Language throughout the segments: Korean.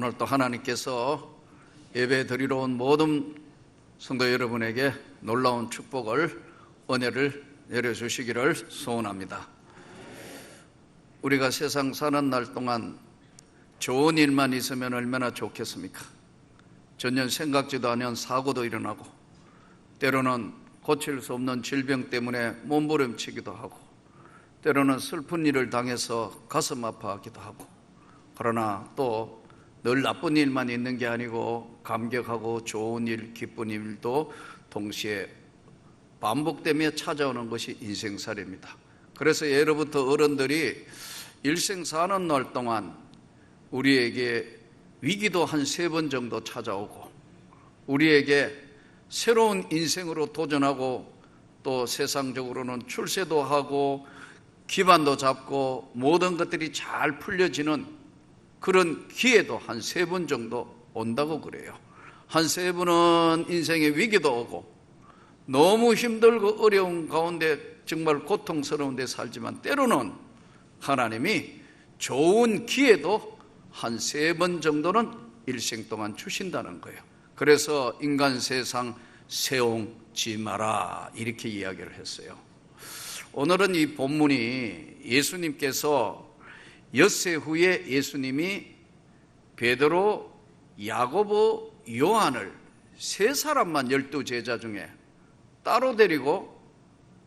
오늘 또 하나님께서 예배 드리러 온 모든 성도 여러분에게 놀라운 축복을, 은혜를 내려주시기를 소원합니다. 우리가 세상 사는 날 동안 좋은 일만 있으면 얼마나 좋겠습니까? 전혀 생각지도 않은 사고도 일어나고, 때로는 고칠 수 없는 질병 때문에 몸부림치기도 하고, 때로는 슬픈 일을 당해서 가슴 아파하기도 하고, 그러나 또 늘 나쁜 일만 있는 게 아니고 감격하고 좋은 일, 기쁜 일도 동시에 반복되며 찾아오는 것이 인생살이입니다. 그래서 예로부터 어른들이 일생 사는 날 동안 우리에게 위기도 한 3번 정도 찾아오고, 우리에게 새로운 인생으로 도전하고, 또 세상적으로는 출세도 하고 기반도 잡고 모든 것들이 잘 풀려지는 그런 기회도 한 3번 정도 온다고 그래요. 한 3번은 인생의 위기도 오고, 너무 힘들고 어려운 가운데 정말 고통스러운 데 살지만, 때로는 하나님이 좋은 기회도 한 3번 정도는 일생 동안 주신다는 거예요. 그래서 인간 세상 세옹지 마라, 이렇게 이야기를 했어요. 오늘은 이 본문이 예수님께서 엿새 후에 예수님이 베드로, 야고보, 요한을 3사람만 12제자 중에 따로 데리고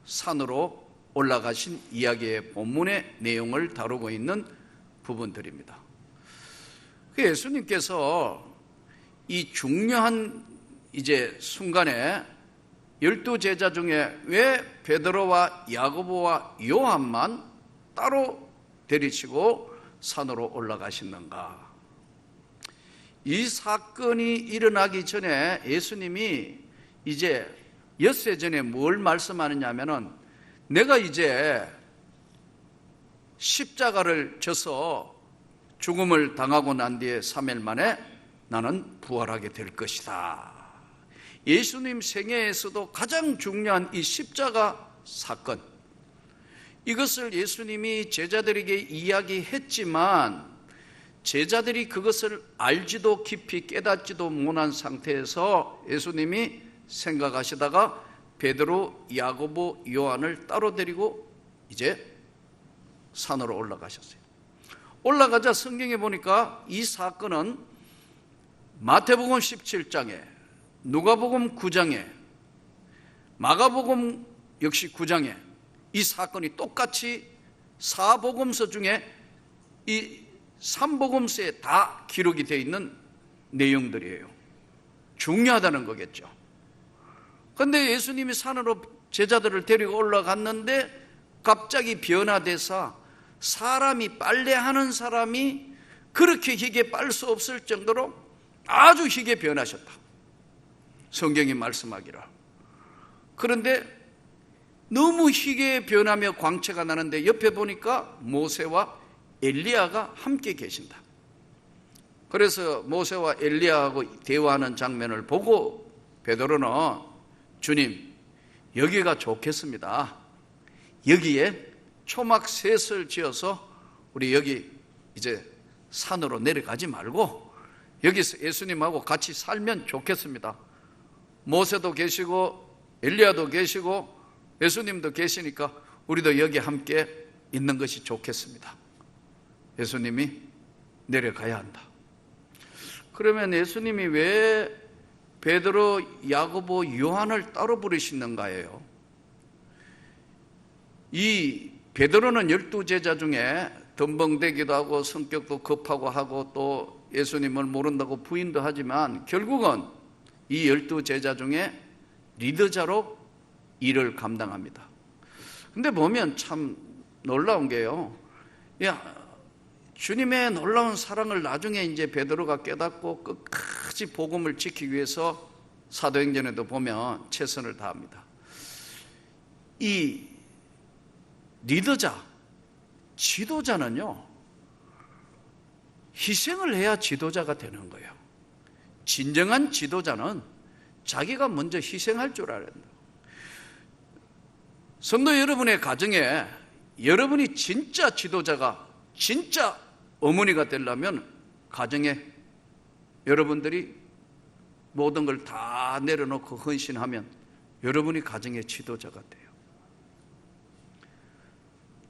산으로 올라가신 이야기의 본문의 내용을 다루고 있는 부분들입니다. 예수님께서 이 중요한 순간에 12제자 중에 왜 베드로와 야고보와 요한만 따로 데리시고 산으로 올라가시는가? 이 사건이 일어나기 전에 예수님이 이제 엿새 전에 뭘 말씀하느냐면은, 내가 이제 십자가를 져서 죽음을 당하고 난 뒤에 3일 만에 나는 부활하게 될 것이다. 예수님 생애에서도 가장 중요한 이 십자가 사건, 이것을 예수님이 제자들에게 이야기했지만 제자들이 그것을 알지도 깊이 깨닫지도 못한 상태에서 예수님이 생각하시다가 베드로, 야고보, 요한을 따로 데리고 이제 산으로 올라가셨어요. 올라가자 성경에 보니까 이 사건은 마태복음 17장에, 누가복음 9장에, 마가복음 역시 9장에 이 사건이 똑같이 4복음서 중에 이 3복음서에 다 기록이 되어 있는 내용들이에요. 중요하다는 거겠죠. 그런데 예수님이 산으로 제자들을 데리고 올라갔는데 갑자기 변화돼서 사람이, 빨래하는 사람이 그렇게 희게 빨 수 없을 정도로 아주 희게 변하셨다, 성경이 말씀하기를. 그런데 너무 희게 변하며 광채가 나는데 옆에 보니까 모세와 엘리야가 함께 계신다. 그래서 모세와 엘리야하고 대화하는 장면을 보고 베드로는, 주님, 여기가 좋겠습니다. 여기에 초막셋을 지어서 우리 여기 이제 산으로 내려가지 말고 여기서 예수님하고 같이 살면 좋겠습니다. 모세도 계시고 엘리야도 계시고 예수님도 계시니까 우리도 여기 함께 있는 것이 좋겠습니다. 예수님이 내려가야 한다. 그러면 예수님이 왜 베드로, 야고보, 요한을 따로 부르시는가예요? 이 베드로는 12제자 중에 덤벙대기도 하고 성격도 급하고 하고 또 예수님을 모른다고 부인도 하지만 결국은 이 12제자 중에 리더자로 일을 감당합니다. 근데 보면 참 놀라운 게요, 주님의 놀라운 사랑을 나중에 이제 베드로가 깨닫고 끝까지 복음을 지키기 위해서 사도행전에도 보면 최선을 다합니다. 이 리더자, 지도자는요, 희생을 해야 지도자가 되는 거예요. 진정한 지도자는 자기가 먼저 희생할 줄 알아야 된다. 성도 여러분의 가정에 여러분이 진짜 지도자가, 진짜 어머니가 되려면 가정에 여러분들이 모든 걸 다 내려놓고 헌신하면 여러분이 가정의 지도자가 돼요.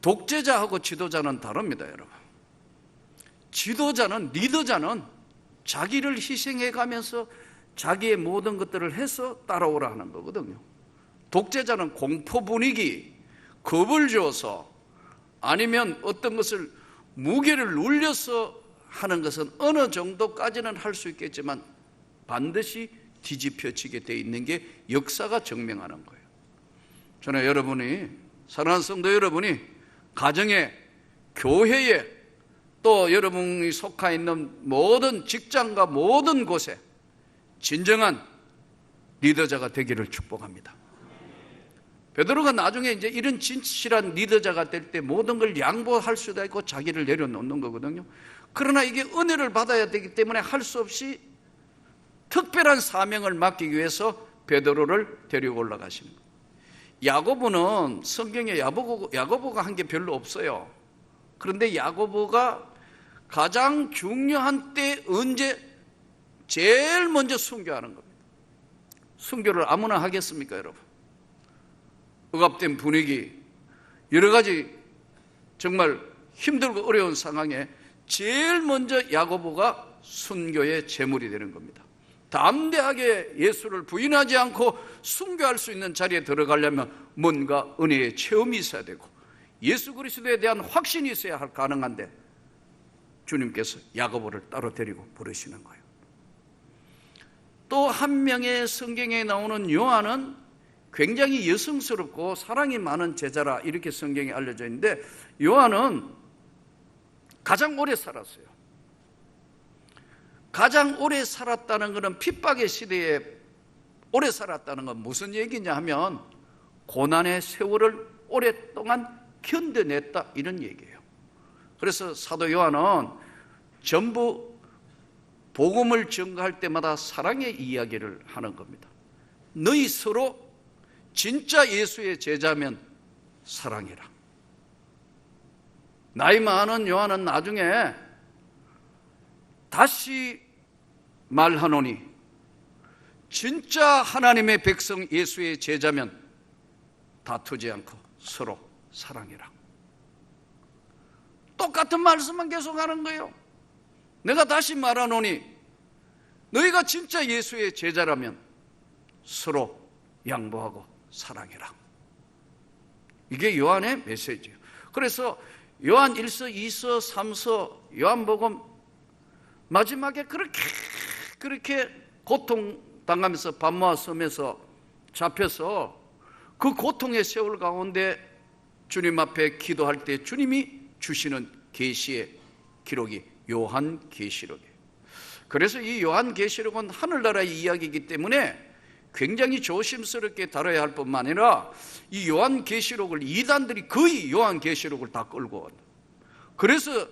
독재자하고 지도자는 다릅니다, 여러분. 지도자는, 리더자는 자기를 희생해 가면서 자기의 모든 것들을 해서 따라오라 하는 거거든요. 독재자는 공포 분위기, 겁을 줘서 아니면 어떤 것을 무게를 눌려서 하는 것은 어느 정도까지는 할 수 있겠지만 반드시 뒤집혀지게 돼 있는 게 역사가 증명하는 거예요. 저는 여러분이, 사랑하는 성도 여러분이 가정에, 교회에, 또 여러분이 속해 있는 모든 직장과 모든 곳에 진정한 리더자가 되기를 축복합니다. 베드로가 나중에 이제 이런 진실한 리더자가 될 때 모든 걸 양보할 수도 있고 자기를 내려놓는 거거든요. 그러나 이게 은혜를 받아야 되기 때문에 할 수 없이 특별한 사명을 맡기기 위해서 베드로를 데리고 올라가시는 거예요. 야고보는 성경에 야고보가 한 게 별로 없어요. 그런데 야고보가 가장 중요한 때 언제 제일 먼저 순교하는 겁니다. 순교를 아무나 하겠습니까, 여러분? 억압된 분위기, 여러 가지 정말 힘들고 어려운 상황에 제일 먼저 야고보가 순교의 제물이 되는 겁니다. 담대하게 예수를 부인하지 않고 순교할 수 있는 자리에 들어가려면 뭔가 은혜의 체험이 있어야 되고 예수 그리스도에 대한 확신이 있어야 가능한데 주님께서 야고보를 따로 데리고 부르시는 거예요. 또 한 명의 성경에 나오는 요한은 굉장히 여성스럽고 사랑이 많은 제자라 이렇게 성경에 알려져 있는데 요한은 가장 오래 살았어요. 가장 오래 살았다는 것은 핍박의 시대에 오래 살았다는 건 무슨 얘기냐 하면 고난의 세월을 오랫동안 견뎌냈다 이런 얘기예요. 그래서 사도 요한은 전부 복음을 전가할 때마다 사랑의 이야기를 하는 겁니다. 너희 서로 진짜 예수의 제자면 사랑해라. 나이 많은 요한은 나중에 다시 말하노니 진짜 하나님의 백성 예수의 제자면 다투지 않고 서로 사랑해라. 똑같은 말씀만 계속하는 거예요. 내가 다시 말하노니 너희가 진짜 예수의 제자라면 서로 양보하고 사랑해라. 이게 요한의 메시지예요. 그래서 요한 1서, 2서, 3서, 요한복음 마지막에 그렇게 고통당하면서 반모아 섬에서 잡혀서 그 고통의 세월 가운데 주님 앞에 기도할 때 주님이 주시는 계시의 기록이 요한계시록이에요. 그래서 이 요한계시록은 하늘나라의 이야기이기 때문에 굉장히 조심스럽게 다뤄야 할 뿐만 아니라 이 요한계시록을 이단들이 거의 요한계시록을 다 끌고 와요. 그래서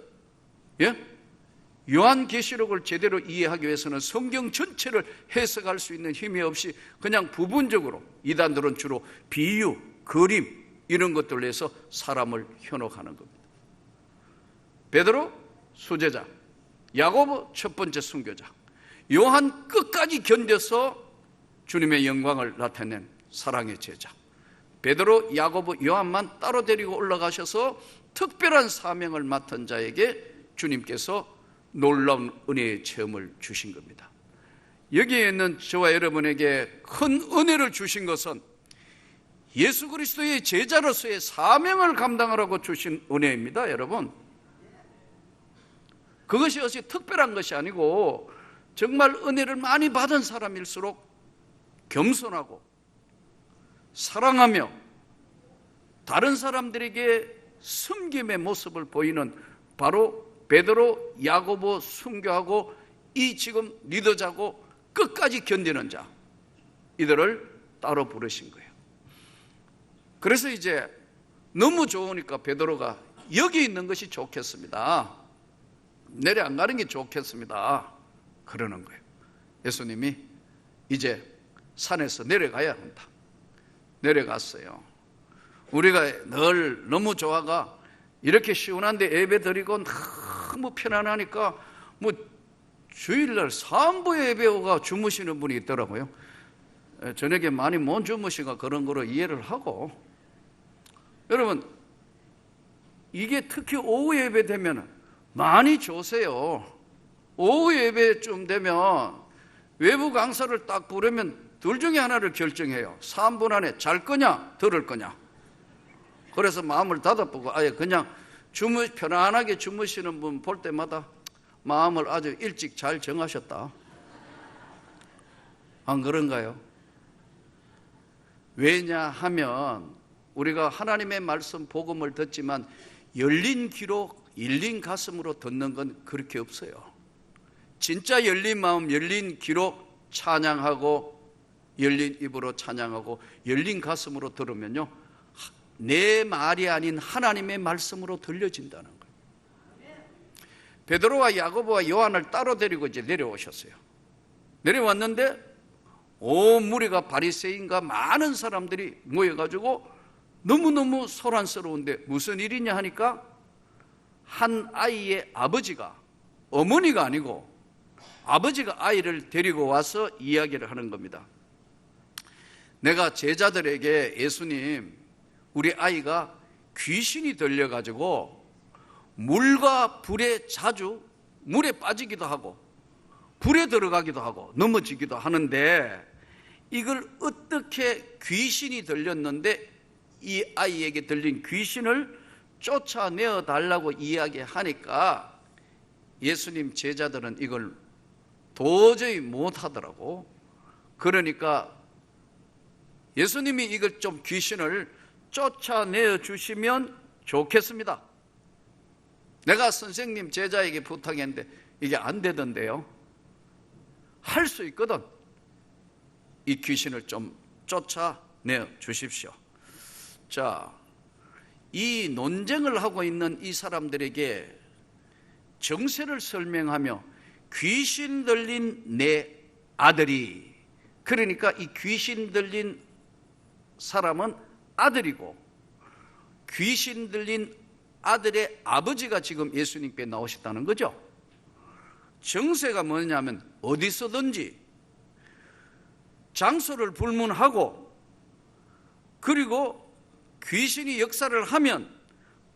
요한계시록을 제대로 이해하기 위해서는 성경 전체를 해석할 수 있는 힘이 없이 그냥 부분적으로 이단들은 주로 비유, 그림 이런 것들로 해서 사람을 현혹하는 겁니다. 베드로 수제자, 야고보 첫 번째 순교자, 요한 끝까지 견뎌서 주님의 영광을 나타낸 사랑의 제자, 베드로, 야고보, 요한만 따로 데리고 올라가셔서 특별한 사명을 맡은 자에게 주님께서 놀라운 은혜의 체험을 주신 겁니다. 여기에 있는 저와 여러분에게 큰 은혜를 주신 것은 예수 그리스도의 제자로서의 사명을 감당하라고 주신 은혜입니다, 여러분. 그것이 어찌 특별한 것이 아니고 정말 은혜를 많이 받은 사람일수록 겸손하고 사랑하며 다른 사람들에게 섬김의 모습을 보이는 바로 베드로, 야고보 순교하고 이 지금 리더자고 끝까지 견디는 자, 이들을 따로 부르신 거예요. 그래서 이제 너무 좋으니까 베드로가 여기 있는 것이 좋겠습니다, 내려 안 가는 게 좋겠습니다, 그러는 거예요. 예수님이 이제 산에서 내려가야 한다. 내려갔어요. 우리가 늘 너무 좋아가 이렇게 시원한데 예배 드리고 너무 편안하니까 뭐 주일날 산부 예배가 주무시는 분이 있더라고요. 저녁에 많이 못 주무시가 그런 거로 이해를 하고, 여러분 이게 특히 오후 예배 되면 많이 조세요. 오후 예배쯤 되면 외부 강사를 딱 부르면 둘 중에 하나를 결정해요. 3분 안에 잘 거냐 들을 거냐. 그래서 마음을 닫아보고 아예 그냥 편안하게 주무시는 분 볼 때마다 마음을 아주 일찍 잘 정하셨다. 안 그런가요? 왜냐하면 우리가 하나님의 말씀 복음을 듣지만 열린 귀로 열린 가슴으로 듣는 건 그렇게 없어요. 진짜 열린 마음 열린 귀로 찬양하고 열린 입으로 찬양하고 열린 가슴으로 들으면요, 내 말이 아닌 하나님의 말씀으로 들려진다는 거예요. 베드로와 야고보와 요한을 따로 데리고 이제 내려오셨어요. 내려왔는데 온 무리가 바리새인과 많은 사람들이 모여가지고 너무너무 소란스러운데 무슨 일이냐 하니까 한 아이의 아버지가, 어머니가 아니고 아버지가 아이를 데리고 와서 이야기를 하는 겁니다. 내가 제자들에게 예수님, 우리 아이가 귀신이 들려가지고 물과 불에 자주 물에 빠지기도 하고 불에 들어가기도 하고 넘어지기도 하는데 이걸 어떻게 귀신이 들렸는데 이 아이에게 들린 귀신을 쫓아내어 달라고 이야기하니까 예수님 제자들은 이걸 도저히 못하더라고. 그러니까 예수님이 이걸 좀 귀신을 쫓아내어 주시면 좋겠습니다. 내가 선생님 제자에게 부탁했는데 이게 안 되던데요. 할 수 있거든. 이 귀신을 좀 쫓아내어 주십시오. 자, 이 논쟁을 하고 있는 이 사람들에게 정세를 설명하며 귀신 들린 내 아들이, 그러니까 이 귀신 들린 사람은 아들이고 귀신 들린 아들의 아버지가 지금 예수님께 나오셨다는 거죠. 정세가 뭐냐면 어디서든지 장소를 불문하고 그리고 귀신이 역사를 하면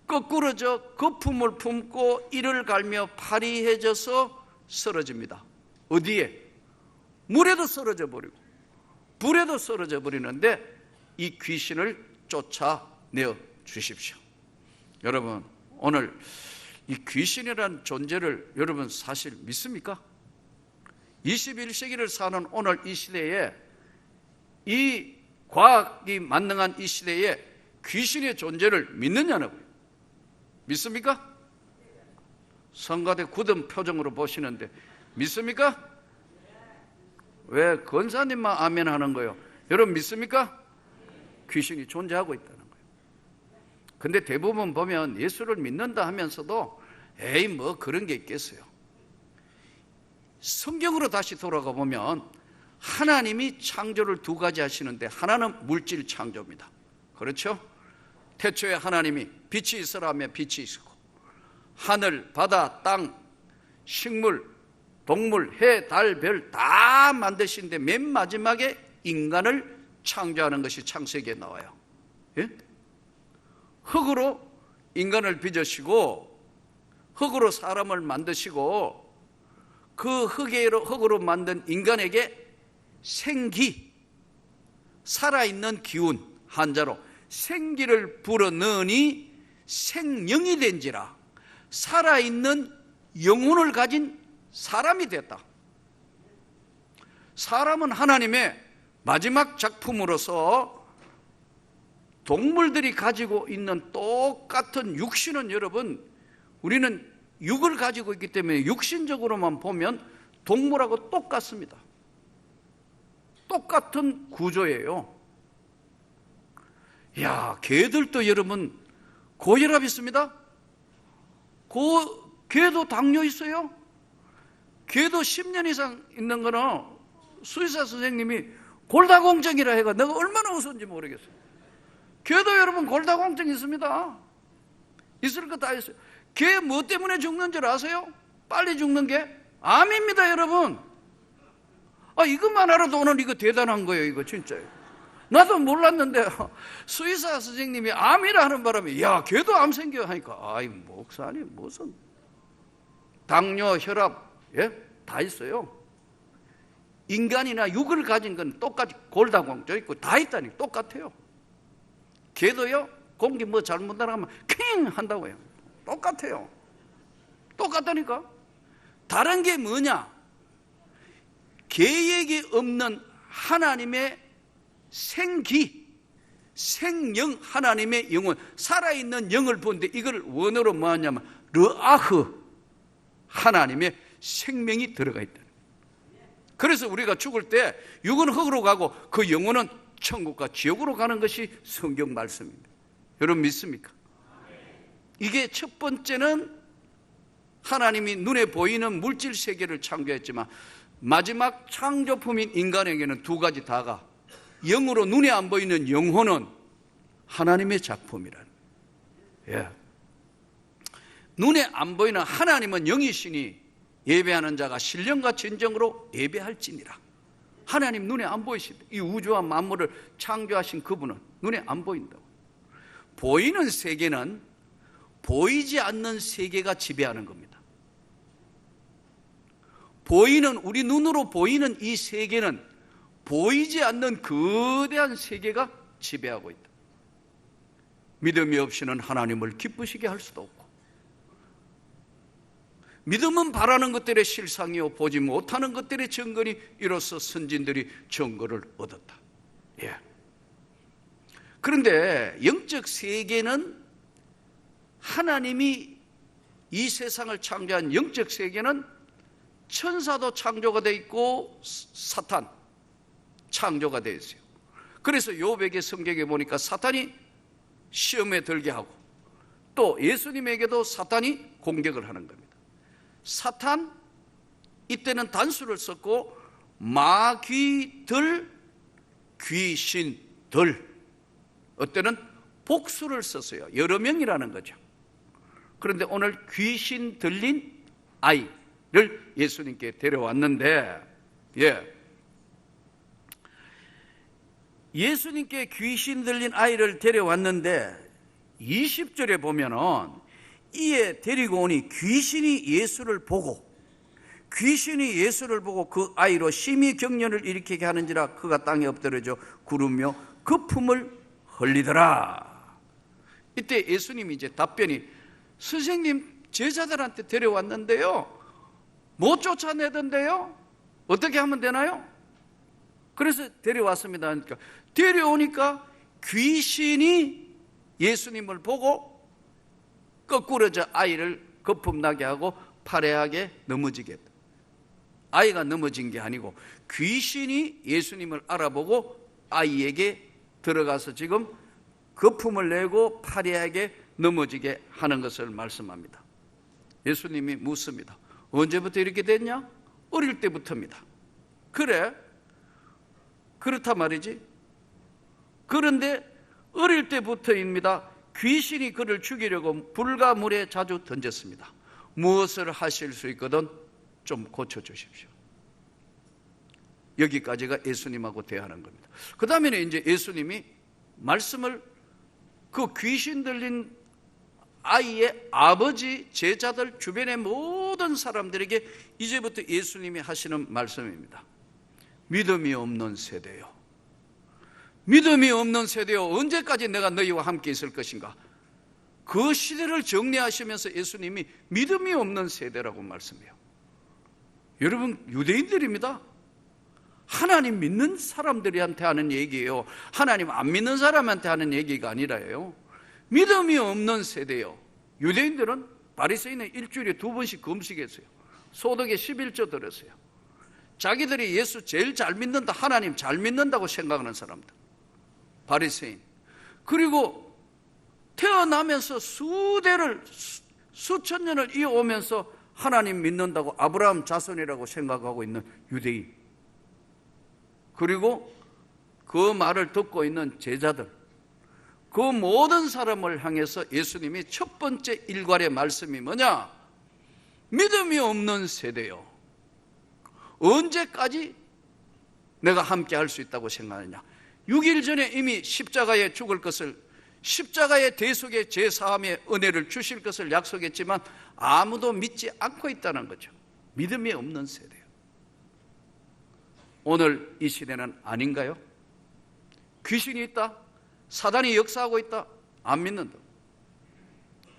거꾸러져 거품을 품고 이를 갈며 파리해져서 쓰러집니다. 어디에? 물에도 쓰러져 버리고 불에도 쓰러져 버리는데 이 귀신을 쫓아내어 주십시오. 여러분, 오늘 이 귀신이라는 존재를 여러분 사실 믿습니까? 21세기를 사는 오늘 이 시대에, 이 과학이 만능한 이 시대에 귀신의 존재를 믿느냐고요? 믿습니까? 성가대 굳은 표정으로 보시는데 믿습니까? 왜 권사님만 아멘 하는 거예요? 여러분 믿습니까? 귀신이 존재하고 있다는 거예요. 근데 대부분 보면 예수를 믿는다 하면서도 에이 뭐 그런 게 있겠어요. 성경으로 다시 돌아가 보면 하나님이 창조를 두 가지 하시는데 하나는 물질 창조입니다. 그렇죠? 태초에 하나님이 빛이 있으라 하며 빛이 있었고 하늘, 바다, 땅, 식물, 동물, 해, 달, 별 다 만드시는데 맨 마지막에 인간을 창조하는 것이 창세기에 나와요. 예? 흙으로 인간을 빚으시고 흙으로 사람을 만드시고 그 흙으로 만든 인간에게 생기, 살아있는 기운, 한자로 생기를 불어넣으니 생명이 된지라 살아있는 영혼을 가진 사람이 됐다. 사람은 하나님의 마지막 작품으로서 동물들이 가지고 있는 똑같은 육신은, 여러분 우리는 육을 가지고 있기 때문에 육신적으로만 보면 동물하고 똑같습니다. 똑같은 구조예요. 야, 개들도 여러분 고혈압 있습니다. 개도 당뇨 있어요. 개도 10년 이상 있는 거는 수의사 선생님이 골다공증이라 해가 내가 얼마나 웃었는지 모르겠어요. 개도 여러분 골다공증 있습니다. 있을 거 다 있어요. 개 뭐 때문에 죽는 줄 아세요? 빨리 죽는 게 암입니다, 여러분. 이것만 알아도 오늘 이거 대단한 거예요, 이거 진짜요. 나도 몰랐는데 수의사 선생님이 암이라 하는 바람에 야, 걔도 암 생겨 하니까 아이 목사님 무슨 당뇨, 혈압 다 있어요. 인간이나 육을 가진 건 똑같이 골다공증 있고 다 있다니 똑같아요. 걔도요 공기 뭐 잘못 나가면 킹 한다고요. 똑같아요. 똑같다니까. 다른 게 뭐냐? 계획이 없는 하나님의 생기, 생영, 하나님의 영혼, 살아있는 영을 보는데 이걸 원어로 뭐 하냐면 르아흐, 하나님의 생명이 들어가 있다. 그래서 우리가 죽을 때 육은 흙으로 가고 그 영혼은 천국과 지옥으로 가는 것이 성경 말씀입니다. 여러분 믿습니까? 이게 첫 번째는 하나님이 눈에 보이는 물질 세계를 창조했지만 마지막 창조품인 인간에게는 두 가지 다가 영으로 눈에 안 보이는 영혼은 하나님의 작품이라는 거예요. 눈에 안 보이는 하나님은 영이시니 예배하는 자가 신령과 진정으로 예배할지니라. 하나님 눈에 안 보이시다. 이 우주와 만물을 창조하신 그분은 눈에 안 보인다고. 보이는 세계는 보이지 않는 세계가 지배하는 겁니다. 보이는, 우리 눈으로 보이는 이 세계는 보이지 않는 거대한 세계가 지배하고 있다. 믿음이 없이는 하나님을 기쁘시게 할 수도 없고, 믿음은 바라는 것들의 실상이요 보지 못하는 것들의 증거니 이로써 선진들이 증거를 얻었다. 그런데 영적 세계는 하나님이 이 세상을 창조한 영적 세계는 천사도 창조가 되어 있고 사탄 창조가 되어 있어요. 그래서 욥에게 성경에 보니까 사탄이 시험에 들게 하고 또 예수님에게도 사탄이 공격을 하는 겁니다. 사탄, 이때는 단수를 썼고 마귀들, 귀신들, 어때는 복수를 썼어요. 여러 명이라는 거죠. 그런데 오늘 귀신 들린 아이를 예수님께 데려왔는데, 예수님께 귀신 들린 아이를 데려왔는데 20절에 보면은 이에 데리고 오니 귀신이 예수를 보고 그 아이로 심히 경련을 일으키게 하는지라 그가 땅에 엎드려져 구르며 거품을 흘리더라. 이때 예수님이 이제 답변이 선생님 제자들한테 데려왔는데요 못 쫓아내던데요 어떻게 하면 되나요? 그래서 데려왔습니다 하니까 데려오니까 귀신이 예수님을 보고 거꾸로져 아이를 거품나게 하고 파래하게 넘어지게 했다. 아이가 넘어진 게 아니고 귀신이 예수님을 알아보고 아이에게 들어가서 지금 거품을 내고 파래하게 넘어지게 하는 것을 말씀합니다. 예수님이 묻습니다. 언제부터 이렇게 됐냐? 어릴 때부터입니다. 그래? 그렇단 말이지. 그런데 어릴 때부터입니다. 귀신이 그를 죽이려고 불과 물에 자주 던졌습니다. 무엇을 하실 수 있거든 좀 고쳐주십시오. 여기까지가 예수님하고 대하는 겁니다. 그 다음에는 이제 예수님이 말씀을 그 귀신 들린 아이의 아버지, 제자들, 주변의 모든 사람들에게 이제부터 예수님이 하시는 말씀입니다. 믿음이 없는 세대요. 믿음이 없는 세대요. 언제까지 내가 너희와 함께 있을 것인가? 그 시대를 정리하시면서 예수님이 믿음이 없는 세대라고 말씀해요. 여러분, 유대인들입니다. 하나님 믿는 사람들한테 하는 얘기예요. 하나님 안 믿는 사람한테 하는 얘기가 아니라요. 믿음이 없는 세대요. 유대인들은 바리새인은 일주일에 2번씩 금식했어요. 소득의 11조 들었어요. 자기들이 예수 제일 잘 믿는다, 하나님 잘 믿는다고 생각하는 사람들, 바리새인. 그리고 태어나면서 수천 년을 이어오면서 하나님 믿는다고 아브라함 자손이라고 생각하고 있는 유대인. 그리고 그 말을 듣고 있는 제자들, 그 모든 사람을 향해서 예수님이 첫 번째 일괄의 말씀이 뭐냐? 믿음이 없는 세대요. 언제까지 내가 함께 할 수 있다고 생각하느냐? 6일 전에 이미 십자가에 죽을 것을, 십자가의 대속의 제사함의 은혜를 주실 것을 약속했지만 아무도 믿지 않고 있다는 거죠. 믿음이 없는 세대예요. 오늘 이 시대는 아닌가요? 귀신이 있다? 사단이 역사하고 있다? 안 믿는다.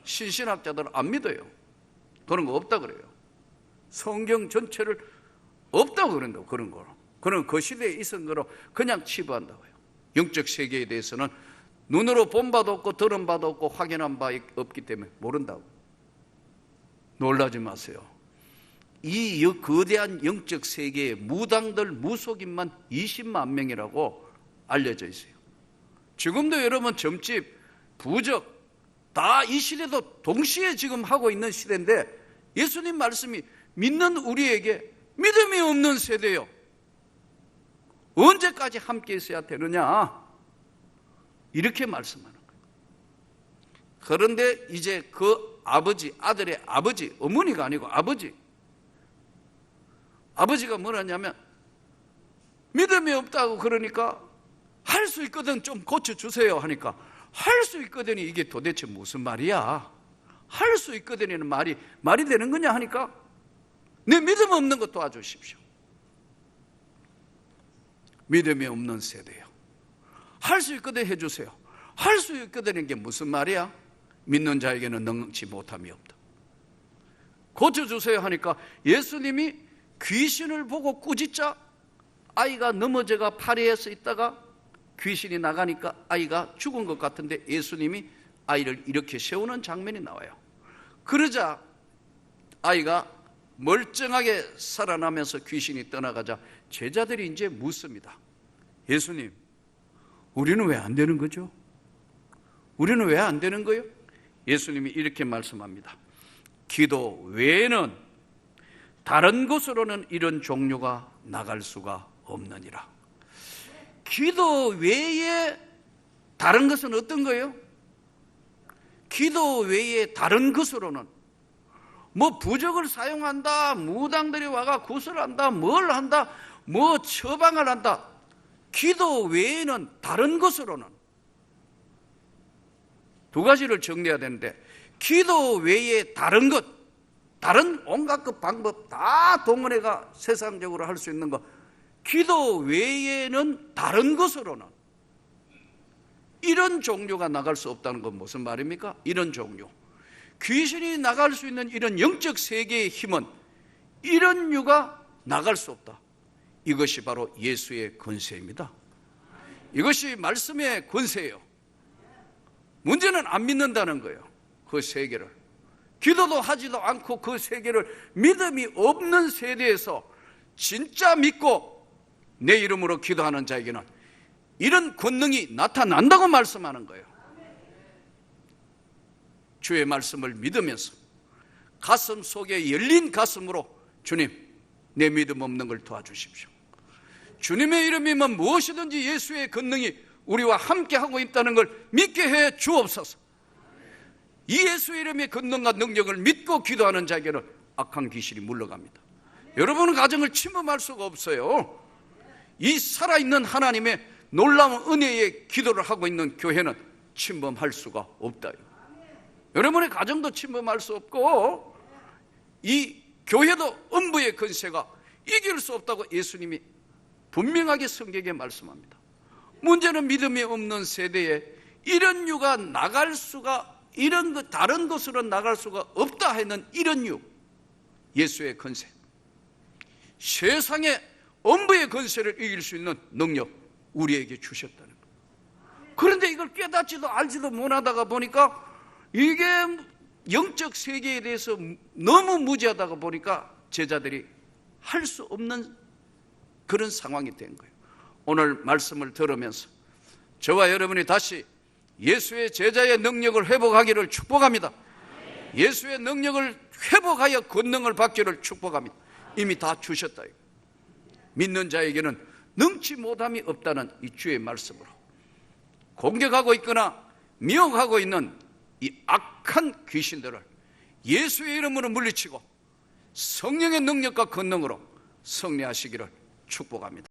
신신학자들은 안 믿어요. 그런 거 없다 그래요. 성경 전체를 없다고 그런다고, 그런 거로. 그는 그 시대에 있은 거로 그냥 치부한다고요. 영적 세계에 대해서는 눈으로 본 바도 없고 들은 바도 없고 확인한 바 없기 때문에 모른다고. 놀라지 마세요. 이 거대한 영적 세계의 무당들, 무속인만 20만 명이라고 알려져 있어요. 지금도 여러분 점집, 부적 다 이 시대도 동시에 지금 하고 있는 시대인데 예수님 말씀이 믿는 우리에게 믿음이 없는 세대요. 언제까지 함께 있어야 되느냐? 이렇게 말씀하는 거예요. 그런데 이제 그 아버지, 아들의 아버지, 어머니가 아니고 아버지가 뭐라냐면 믿음이 없다고 그러니까 할 수 있거든 좀 고쳐주세요 하니까 할 수 있거든이 이게 도대체 무슨 말이야? 할 수 있거든이는 말이 되는 거냐 하니까 내 믿음 없는 거 도와주십시오. 믿음이 없는 세대예요. 할 수 있거든 해주세요. 할 수 있거든인 게 무슨 말이야? 믿는 자에게는 능치 못함이 없다. 고쳐주세요 하니까 예수님이 귀신을 보고 꾸짖자 아이가 넘어져가 파리에서 있다가 귀신이 나가니까 아이가 죽은 것 같은데 예수님이 아이를 이렇게 세우는 장면이 나와요. 그러자 아이가 멀쩡하게 살아나면서 귀신이 떠나가자 제자들이 이제 묻습니다. 예수님, 우리는 왜 안 되는 거죠? 우리는 왜 안 되는 거예요? 예수님이 이렇게 말씀합니다. 기도 외에는 다른 곳으로는 이런 종류가 나갈 수가 없느니라. 기도 외에 다른 것은 어떤 거예요? 기도 외에 다른 것으로는 뭐 부적을 사용한다, 무당들이 와가 구슬한다, 뭘 한다, 뭐 처방을 한다. 기도 외에는 다른 것으로는 두 가지를 정리해야 되는데 기도 외에 다른 것, 다른 온갖 그 방법 다 동원해가 세상적으로 할 수 있는 것, 기도 외에는 다른 것으로는 이런 종류가 나갈 수 없다는 건 무슨 말입니까? 이런 종류, 귀신이 나갈 수 있는 이런 영적 세계의 힘은 이런 유가 나갈 수 없다. 이것이 바로 예수의 권세입니다. 이것이 말씀의 권세예요. 문제는 안 믿는다는 거예요. 그 세계를 기도도 하지도 않고 그 세계를 믿음이 없는 세대에서 진짜 믿고 내 이름으로 기도하는 자에게는 이런 권능이 나타난다고 말씀하는 거예요. 주의 말씀을 믿으면서 가슴 속에 열린 가슴으로 주님, 내 믿음 없는 걸 도와주십시오. 주님의 이름이면 무엇이든지 예수의 권능이 우리와 함께하고 있다는 걸 믿게 해 주옵소서. 이 예수의 이름의 권능과 능력을 믿고 기도하는 자에게는 악한 귀신이 물러갑니다. 여러분의 가정을 침범할 수가 없어요. 이 살아있는 하나님의 놀라운 은혜의 기도를 하고 있는 교회는 침범할 수가 없다. 여러분의 가정도 침범할 수 없고 이 교회도 음부의 권세가 이길 수 없다고 예수님이 분명하게 성경에 말씀합니다. 문제는 믿음이 없는 세대에 이런 유가 나갈 수가, 이런 것 다른 곳으로 나갈 수가 없다 하는 이런 유, 예수의 권세, 세상의 음부의 권세를 이길 수 있는 능력 우리에게 주셨다는 거예요. 그런데 이걸 깨닫지도 알지도 못하다가 보니까 이게 영적 세계에 대해서 너무 무지하다가 보니까 제자들이 할 수 없는 그런 상황이 된 거예요. 오늘 말씀을 들으면서 저와 여러분이 다시 예수의 제자의 능력을 회복하기를 축복합니다. 예수의 능력을 회복하여 권능을 받기를 축복합니다. 이미 다 주셨다. 믿는 자에게는 능치 못함이 없다는 이 주의 말씀으로 공격하고 있거나 미혹하고 있는 이 악한 귀신들을 예수의 이름으로 물리치고 성령의 능력과 권능으로 승리하시기를 축복합니다.